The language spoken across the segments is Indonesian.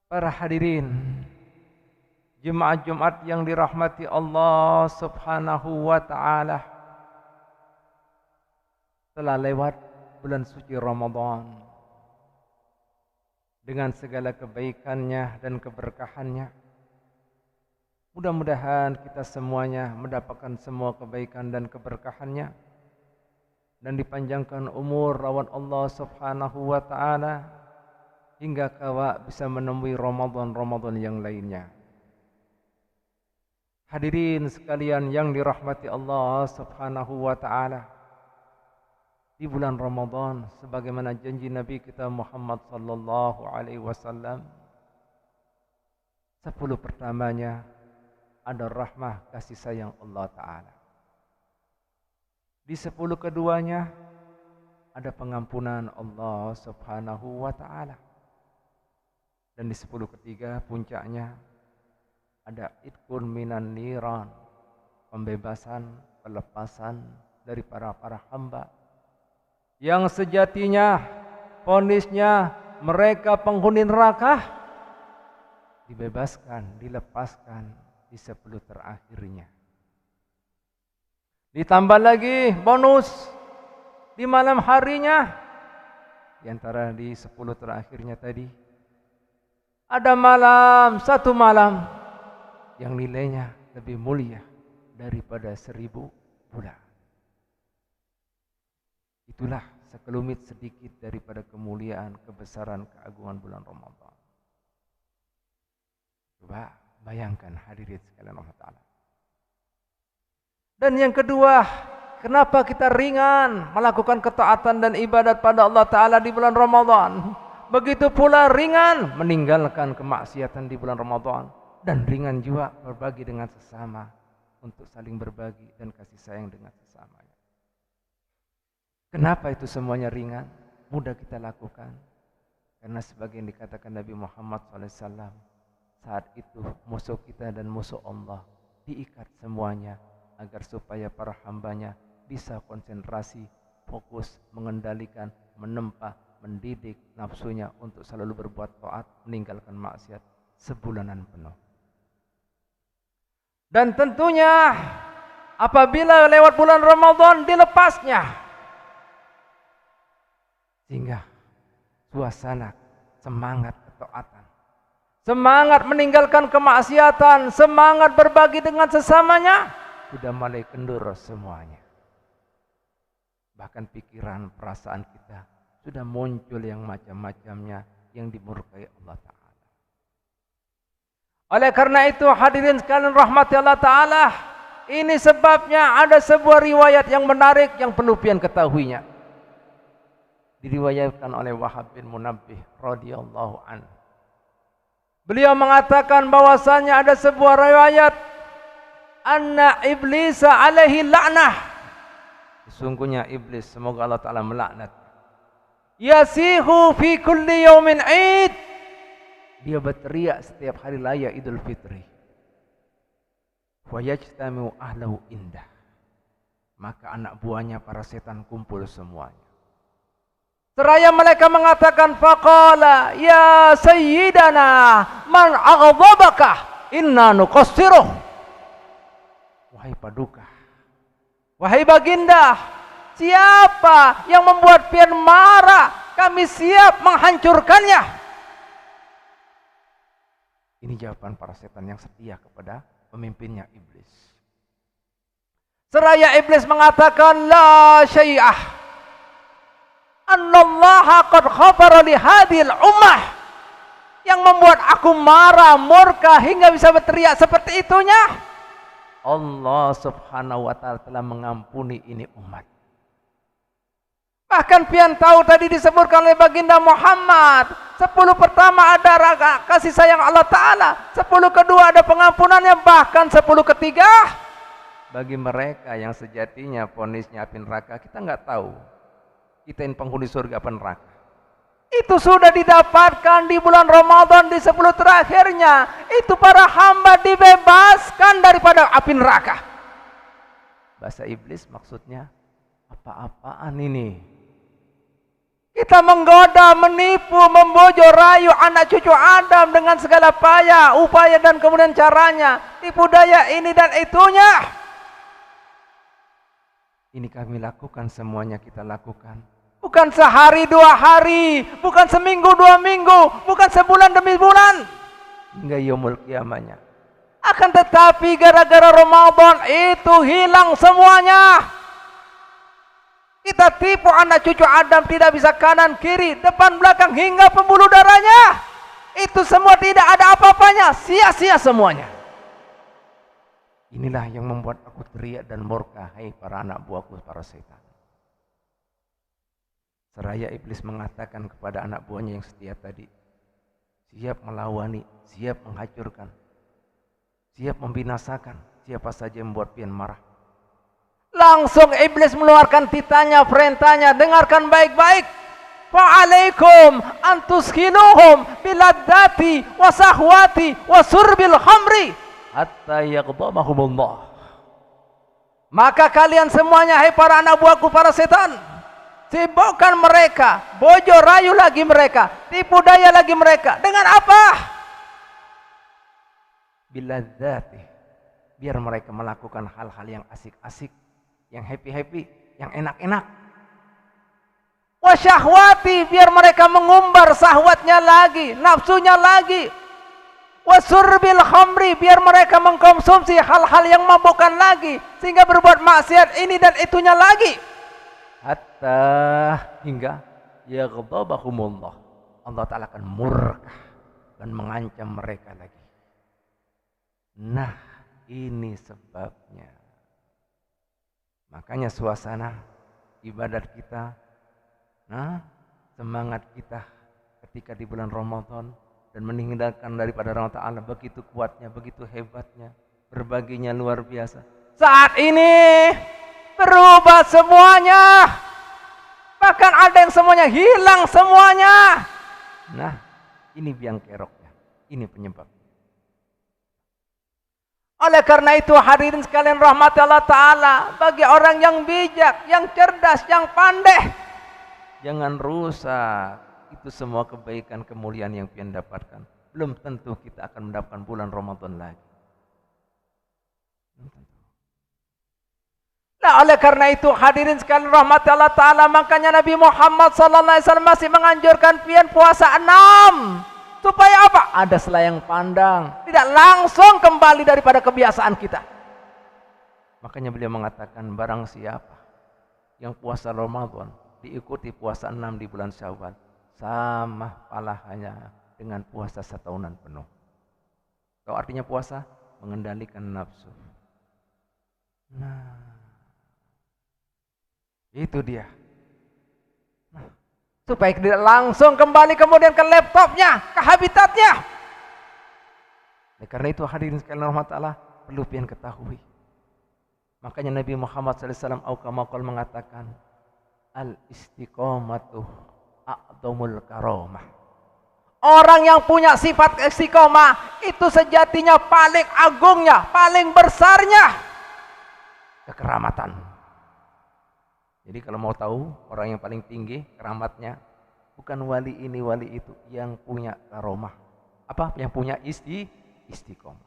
Para hadirin Jemaah Jumat yang dirahmati Allah Subhanahu wa ta'ala, telah lewat bulan suci Ramadan dengan segala kebaikannya dan keberkahannya. Mudah-mudahan kita semuanya mendapatkan semua kebaikan dan keberkahannya dan dipanjangkan umur lawan Allah Subhanahu wa ta'ala hingga kawak bisa menemui Ramadan yang lainnya. Hadirin sekalian yang dirahmati Allah Subhanahu wa ta'ala, di bulan Ramadan sebagaimana janji Nabi kita Muhammad sallallahu alaihi wasallam, 10 pertamanya ada rahmah kasih sayang Allah Ta'ala. Di 10 keduanya ada pengampunan Allah Subhanahu wa ta'ala. Dan di 10 ketiga puncaknya ada idkun minan niran, pembebasan, pelepasan dari para hamba yang sejatinya vonisnya mereka penghuni neraka dibebaskan, dilepaskan di 10 terakhirnya. Ditambah lagi bonus di malam harinya, di antara di 10 terakhirnya tadi ada satu malam yang nilainya lebih mulia daripada 1000 bulan. Itulah sekelumit sedikit daripada kemuliaan, kebesaran, keagungan bulan Ramadan. Coba bayangkan hadirin sekalian Allah Ta'ala. Dan yang kedua, kenapa kita ringan melakukan ketaatan dan ibadat pada Allah Ta'ala di bulan Ramadan? Begitu pula ringan meninggalkan kemaksiatan di bulan Ramadan. Dan ringan juga berbagi dengan sesama, untuk saling berbagi dan kasih sayang dengan sesamanya. Kenapa itu semuanya ringan? Mudah kita lakukan. Karena sebagai yang dikatakan Nabi Muhammad SAW, saat itu musuh kita dan musuh Allah diikat semuanya, agar supaya para hambanya bisa konsentrasi, fokus, mengendalikan, menempa, mendidik nafsunya untuk selalu berbuat taat, meninggalkan maksiat sebulanan penuh. Dan tentunya apabila lewat bulan Ramadan dilepasnya, sehingga suasana semangat ketaatan, semangat meninggalkan kemaksiatan, semangat berbagi dengan sesamanya sudah mulai kendur semuanya. Bahkan pikiran, perasaan kita sudah muncul yang macam-macamnya yang dimurkai Allah Ta'ala. Oleh karena itu hadirin sekalian rahmati Allah Ta'ala, ini sebabnya ada sebuah riwayat yang menarik yang perlu pian ketahuinya. Diriwayatkan oleh Wahab bin Munabbih radhiyallahu anhu. Beliau mengatakan bahwasanya ada sebuah riwayat anna iblis alaihi la'nah. Sesungguhnya iblis, semoga Allah Ta'ala melaknat, yasihu fi kulli yaumin 'id. Dia berteriak setiap hari raya Idul Fitri. Wa yajtami'u ahlahu indah. Maka anak buahnya para setan kumpul semuanya. Seraya mereka mengatakan, faqala ya sayyidana man aghdabaka inna nuqassiruh. Wahai paduka, wahai baginda, siapa yang membuat pian marah? Kami siap menghancurkannya. Ini jawaban para setan yang setia kepada pemimpinnya iblis. Seraya iblis mengatakan la syai'ah annallaha qad ghafara li hadhil ummah. Yang membuat aku marah, murka hingga bisa berteriak seperti itunya, Allah Subhanahu wa ta'ala telah mengampuni ini umat. Bahkan pian tahu tadi disebutkan oleh baginda Muhammad, 10 pertama ada kasih sayang Allah Ta'ala, 10 kedua ada pengampunannya, bahkan 10 ketiga bagi mereka yang sejatinya vonisnya api neraka. Kita nggak tahu kita ini penghuni surga apa neraka. Itu sudah didapatkan di bulan Ramadan di 10 terakhirnya. Itu para hamba dibebaskan daripada api neraka. Bahasa iblis maksudnya apa-apaan ini? Kita menggoda, menipu, membujuk rayu anak cucu Adam dengan segala upaya dan kemudian caranya. Tipu daya ini dan itunya. Ini kami lakukan, semuanya kita lakukan. Bukan sehari dua hari, bukan seminggu dua minggu, bukan sebulan demi bulan. Hingga yaumul kiamahnya. Akan tetapi gara-gara Ramadan itu hilang semuanya. Kita tipu anak cucu Adam, tidak bisa kanan kiri, depan belakang hingga pembuluh darahnya. Itu semua tidak ada apa-apanya, sia-sia semuanya. Inilah yang membuat aku teriak dan murka, hai para anak buahku, para setan. Seraya iblis mengatakan kepada anak buahnya yang setia tadi, siap melawani, siap menghancurkan, siap membinasakan siapa saja yang membuat pian marah. Langsung iblis mengeluarkan titanya, perintahnya, dengarkan baik-baik. Fa'alaikum antuskinuhum biladati wa sahwati wa surbil khamri hatta yaghdamahumullah. Maka kalian semuanya, hai para anak buahku, para setan, sibukkan mereka, bojo rayu lagi mereka, tipu daya lagi mereka. Dengan apa? Biladati, biar mereka melakukan hal-hal yang asik-asik, yang happy-happy, yang enak-enak. Wasyahwati, biar mereka mengumbar syahwatnya lagi, nafsunya lagi. Wasurbil khamri, biar mereka mengkonsumsi hal-hal yang mabukkan lagi, sehingga berbuat maksiat ini dan itunya lagi. Hatta hingga yaghdabahumullah, Allah Ta'ala akan murka dan mengancam mereka lagi. Nah, ini sebabnya. Makanya suasana ibadat kita, semangat kita ketika di bulan Ramadan dan meninggalkan daripada Allah Ta'ala begitu kuatnya, begitu hebatnya, berbaginya luar biasa. Saat ini berubah semuanya, bahkan ada yang semuanya hilang semuanya. Nah, ini biang keroknya, ini penyebab. Oleh karena itu hadirin sekalian rahmat Allah Ta'ala, bagi orang yang bijak, yang cerdas, yang pandai, jangan rusak itu semua kebaikan kemuliaan yang pian dapatkan. Belum tentu kita akan mendapatkan bulan Ramadan lagi. Nah, oleh karena itu hadirin sekalian rahmat Allah Ta'ala, makanya Nabi Muhammad SAW masih menganjurkan pian puasa 6. Supaya apa? Ada selayang pandang, tidak langsung kembali daripada kebiasaan kita. Makanya beliau mengatakan, barang siapa yang puasa Ramadan diikuti puasa 6 di bulan Syawal, sama pahalanya dengan puasa setahunan penuh. Tahu artinya puasa? Mengendalikan nafsu. Nah, itu dia. Supaya tidak langsung kembali kemudian ke laptopnya, ke habitatnya. Nah, karena itu hadirin sekalian rahmat Allah, perlu pian ketahui. Makanya Nabi Muhammad SAW mengatakan, al-istiqomatu a'dhamul karamah. Orang yang punya sifat istiqomah itu sejatinya paling agungnya, paling besarnya kekeramatan. Jadi kalau mau tahu orang yang paling tinggi keramatnya, bukan wali ini wali itu, yang punya karomah. Apa? Yang punya istiqomah.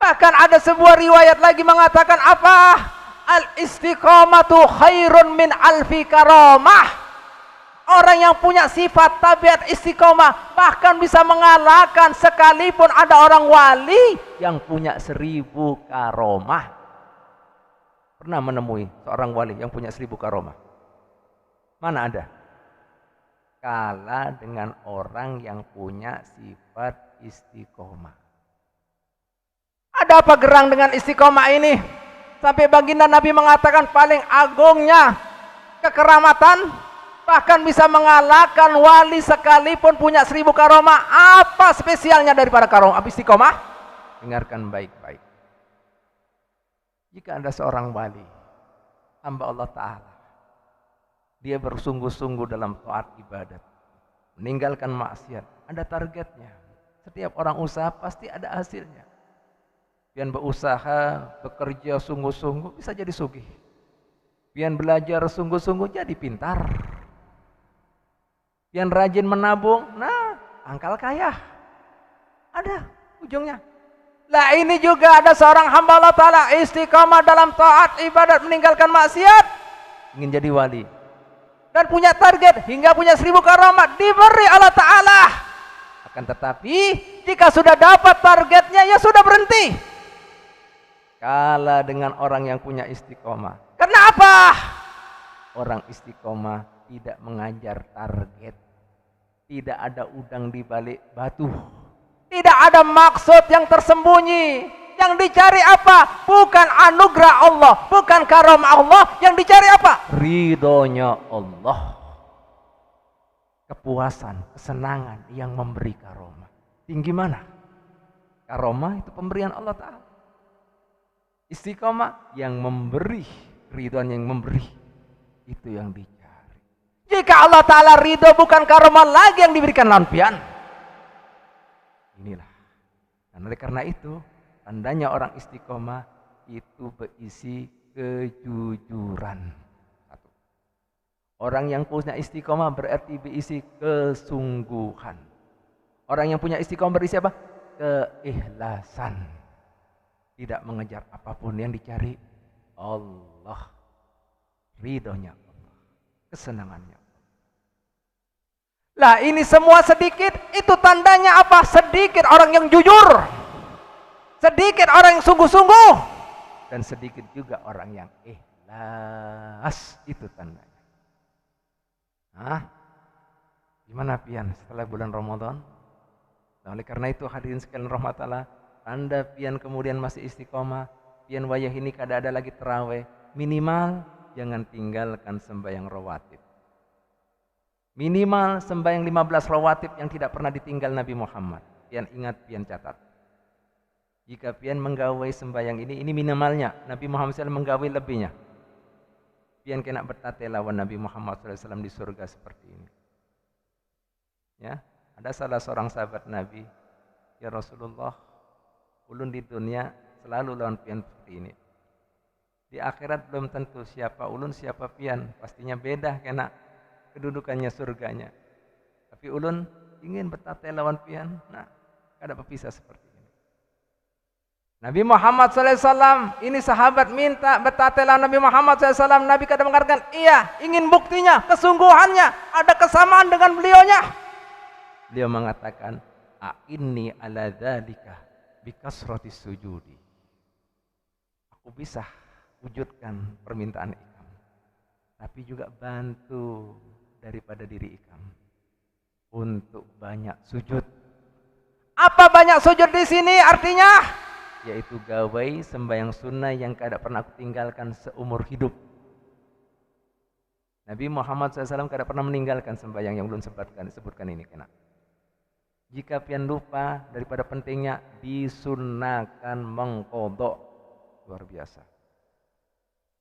Bahkan ada sebuah riwayat lagi mengatakan apa? Al-istiqomatu khairun min alfi karamah. Orang yang punya sifat tabiat istiqomah bahkan bisa mengalahkan sekalipun ada orang wali yang punya 1000 karomah. Pernah menemui seorang wali yang punya 1000 karomah? Mana ada? Kalah dengan orang yang punya sifat istiqomah. Ada apa gerang dengan istiqomah ini? Sampai baginda Nabi mengatakan paling agungnya kekeramatan, bahkan bisa mengalahkan wali sekalipun punya 1000 karomah. Apa spesialnya daripada karomah istiqomah? Dengarkan baik-baik. Jika ada seorang wali, hamba Allah Ta'ala, dia bersungguh-sungguh dalam taat ibadat, meninggalkan maksiat, ada targetnya. Setiap orang usaha pasti ada hasilnya. Pian berusaha, bekerja sungguh-sungguh, bisa jadi sugih. Pian belajar sungguh-sungguh, jadi pintar. pian rajin menabung, nah angkal kaya. Ada ujungnya. Lah ini juga ada seorang hamba Allah Ta'ala istiqamah dalam taat ibadat meninggalkan maksiat, ingin jadi wali. Dan punya target hingga punya 1000 karamat diberi Allah Ta'ala. Akan tetapi jika sudah dapat targetnya ya sudah berhenti. Kalah dengan orang yang punya istiqomah. Kenapa? Orang istiqomah tidak mengajar target. Tidak ada udang di balik batu. Tidak ada maksud yang tersembunyi. Yang dicari apa? Bukan anugerah Allah, bukan karamah Allah. Yang dicari apa? Ridhonya Allah. Kepuasan, kesenangan yang memberi karamah. Tinggi mana? Karamah itu pemberian Allah Ta'ala. Istiqomah yang memberi, ridhonya yang memberi. Itu yang dicari. Jika Allah Ta'ala ridho, bukan karamah lagi yang diberikan lampian. Inilah. Dan oleh karena itu, tandanya orang istiqomah itu berisi kejujuran. Satu. Orang yang punya istiqomah berarti berisi kesungguhan. Orang yang punya istiqomah berisi apa? Keikhlasan. Tidak mengejar apapun, yang dicari Allah. Ridhonya Allah. Kesenangannya. Lah ini semua sedikit, itu tandanya apa? Sedikit orang yang jujur. Sedikit orang yang sungguh-sungguh. Dan sedikit juga orang yang ikhlas. Itu tandanya. Hah? Gimana pian setelah bulan Ramadan? Nah, oleh karena itu hadirin sekalian rahmat Allah, tanda pian kemudian masih istiqomah, pian wayah ini kada ada lagi terawih, minimal jangan tinggalkan sembahyang rawatib. Minimal sembahyang 15 rawatib yang tidak pernah ditinggal Nabi Muhammad. Pian ingat, pian catat. Jika pian menggawai sembahyang ini minimalnya. Nabi Muhammad SAW menggawai lebihnya. Pian kena bertate lawan Nabi Muhammad SAW di surga seperti ini. Ya, ada salah seorang sahabat Nabi, ya Rasulullah, ulun di dunia selalu lawan pian seperti ini. Di akhirat belum tentu siapa ulun siapa pian, pastinya beda kena kedudukannya surganya. Tapi ulun ingin bertate lawan pian, nah kada berpisah seperti ini. Nabi Muhammad SAW, ini sahabat minta bertate lawan Nabi Muhammad SAW. Nabi kada mengatakan, iya ingin buktinya, kesungguhannya, ada kesamaan dengan beliaunya. Beliau mengatakan, a'inni ala dzalika bikasratis sujudi. Aku bisa wujudkan permintaan ikam, tapi juga bantu daripada diri ikam untuk banyak sujud. Apa banyak sujud di sini artinya? Yaitu gawai sembahyang sunnah yang kada pernah aku tinggalkan seumur hidup. Nabi Muhammad SAW kada pernah meninggalkan sembahyang yang belum sebutkan ini kena. Jika pian lupa daripada pentingnya, disunahkan mengqadha. Luar biasa.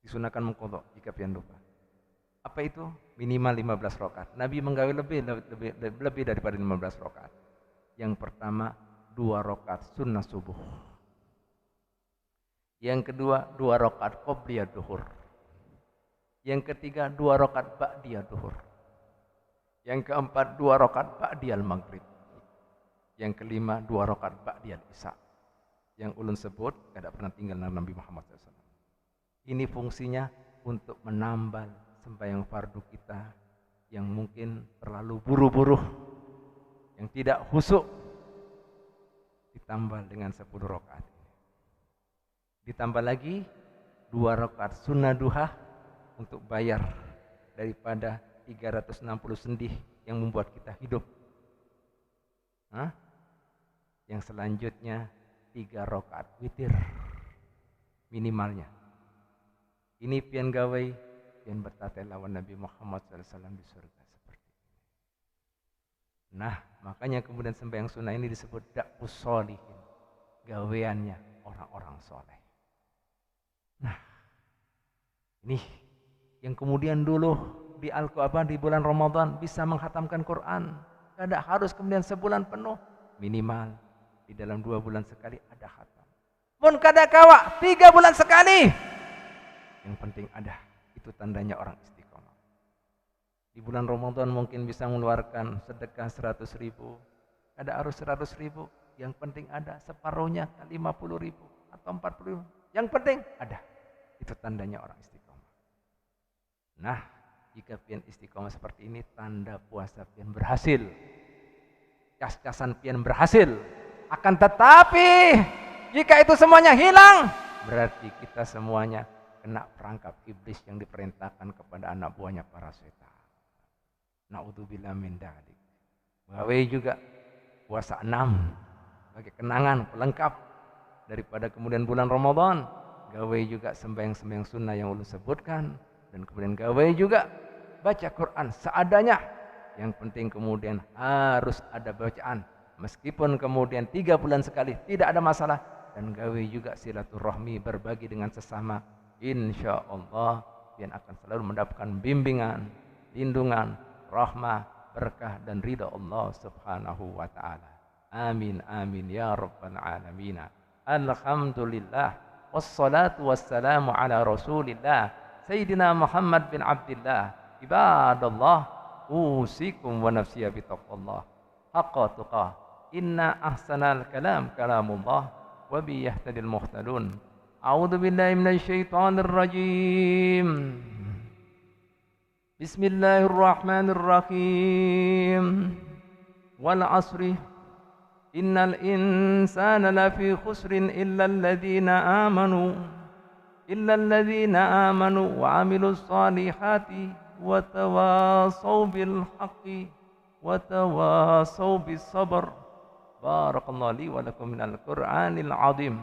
Disunahkan mengqadha jika pian lupa. Apa itu? Minimal 15 rakaat. Nabi menggawe lebih daripada 15 rakaat. Yang pertama 2 rakaat sunnah subuh. Yang kedua 2 rakaat qobliyah duhur. Yang ketiga 2 rakaat ba'diyah duhur. Yang keempat 2 rakaat ba'diyal maghrib. Yang kelima 2 rakaat ba'diyal isya. Yang ulun sebut kada pernah tinggal Nabi Muhammad SAW. Ini fungsinya untuk menambal sembahyang fardu kita yang mungkin terlalu buru-buru, yang tidak khusyuk, ditambah dengan 10 rakaat. Ditambah lagi 2 rakaat sunnah duha untuk bayar daripada 360 sendih yang membuat kita hidup. Yang selanjutnya 3 rakaat witir minimalnya. Ini pian gawai, pian bertate lawan Nabi Muhammad SAW di surga seperti ini. Nah, makanya kemudian sembahyang sunnah ini disebut da'us sholihin, gaweannya orang-orang soleh. Nah, ini yang kemudian dulu di Al-Quran di bulan Ramadan bisa menghatamkan Quran. Tidak harus kemudian sebulan penuh, minimal di dalam 2 bulan sekali ada khatam. Mun kada kawa 3 bulan sekali. Yang penting ada, itu tandanya orang istiqomah. Di bulan Ramadan mungkin bisa mengeluarkan sedekah 100.000. Ada arus 100.000. Yang penting ada separuhnya 50.000 atau 40.000. Yang penting ada. Itu tandanya orang istiqomah. Nah, jika pian istiqomah seperti ini, tanda puasa pian berhasil. Cas-casan pian berhasil. Akan tetapi, jika itu semuanya hilang, berarti kita semuanya kena perangkap iblis yang diperintahkan kepada anak buahnya para setan. Na'udzubillah min dzalik. Gawe juga puasa 6 sebagai kenangan pelengkap daripada kemudian bulan Ramadan. Gawe juga sembahyang-sembahyang sunnah yang ulun sebutkan, dan kemudian gawe juga baca Quran seadanya. Yang penting kemudian harus ada bacaan, meskipun kemudian 3 bulan sekali tidak ada masalah. Dan gawe juga silaturahmi, berbagi dengan sesama. Insya Allah pian akan selalu mendapatkan bimbingan, lindungan, rahmah, berkah dan ridha Allah Subhanahu wa taala. Amin amin ya rabbal alamin. Alhamdulillah wassalatu wassalamu ala Rasulillah Sayyidina Muhammad bin Abdullah. Ibadallah, usikum wa nafsiya bi taqwallah haqqa tuqah. Inna ahsanal kalam kalamullah wa bi yahtadil muhtadun. A'udzu billahi minasy syaithanir rajim. Bismillahirrahmanirrahim. Wal 'asri innal insana lafi khusrin illa alladhina amanu wa 'amilus solihati wa tawasaw bil haqqi wa tawasaw bis sabr. Barakallahu li wa lakum minal Qur'anil 'azim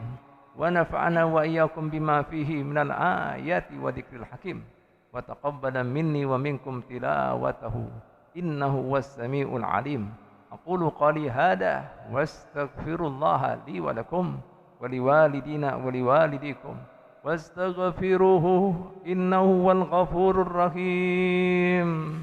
wa nafa'ana wa iyyakum bima fihi minal ayati wa dzikril hakim. Wa taqabbala minni wa minkum tilawatahu innahu was-sami'ul 'alim. Aqulu qali hada wastaghfirullaha li wa lakum wa liwalidina wa liwalidikum wastaghfiruhu innahu wal ghafurur rahim.